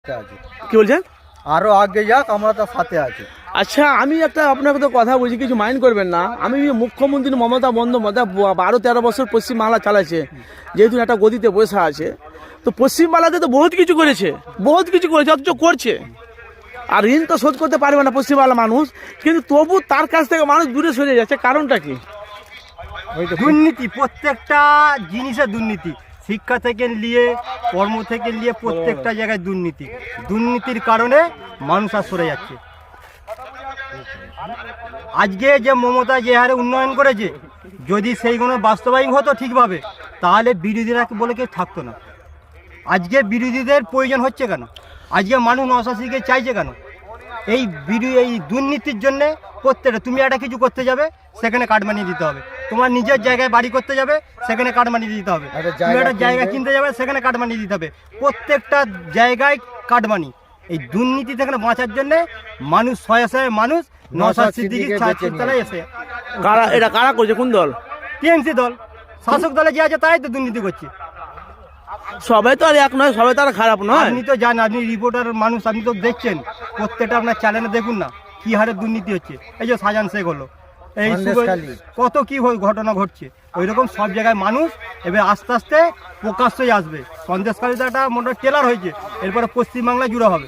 আছে। কি বলছেন? আরো আগে যাক, আমরা তার সাথে আছি। আচ্ছা, আমি একটা আপনাকে তো কথা বলছি, কিছু মাইন্ড করবেন না। আমি মুখ্যমন্ত্রী মমতা বন্দ্যোপাধ্যায় 12-13 বছর পশ্চিমবাংলা চালাচ্ছে, যেহেতু একটা গদিতে বসে আছে, তো পশ্চিমবাংলাতে তো বহুত কিছু করেছে, অথচ করছে। আর ঋণ তো শোধ করতে পারবে না পশ্চিমবাংলার মানুষ, কিন্তু তবু তার কাছ থেকে মানুষ দূরে সরে যাচ্ছে। কারণটা কি? দুর্নীতি, প্রত্যেকটা জিনিসে দুর্নীতি, শিক্ষা থেকে নিয়ে কর্ম থেকে নিয়ে প্রত্যেকটা জায়গায় দুর্নীতি। দুর্নীতির কারণে মানুষ আর সরে যাচ্ছে। আজকে যে মমতা যে হারে উন্নয়ন করেছে, যদি সেইগুলো বাস্তবায়ন হতো ঠিকভাবে, তাহলে বিরোধীরা বলে কেউ থাকতো না। আজকে বিরোধীদের প্রয়োজন হচ্ছে কেন? আজকে মানুষ নশাসিকে চাইছে কেন? এই দুর্নীতির জন্যে প্রত্যেকটা, তুমি একটা কিছু করতে যাবে, সেখানে কার্ড বানিয়ে দিতে হবে। তোমার নিজের জায়গায় বাড়ি করতে যাবে, সেখানে কার্ড বানিয়ে দিতে হবে। তুমি একটা জায়গা কিনতে যাবে, সেখানে কার্ড বানিয়ে দিতে হবে। প্রত্যেকটা জায়গায় কার্ড বানি। এই দুর্নীতি থেকে বাঁচার জন্যে মানুষ শয়ে মানুষ নশাসির দিকে এসে। এটা কারা করছে? কোন দল? টিএমসি দল। শাসক দলে যে আছে তাই তো দুর্নীতি করছে। সবাই তো আর এক নয়, সবাই তো আর খারাপ নয়। আপনি তো জানেন, আপনি রিপোর্টার মানুষ, আপনি তো দেখছেন প্রত্যেকটা আপনার চ্যানেলে দেখুন না কি হারে দুর্নীতি হচ্ছে। এই যে শাহজাহান শেখ হলো, এই কত কি ঘটনা ঘটছে। ওই রকম সব জায়গায় মানুষ এবার আস্তে আস্তে প্রকাশ্যই আসবে। সন্দেশখালীতে একটা মোটামুটি টেলার হয়েছে, এরপরে পশ্চিমবাংলায় জুড়ে হবে।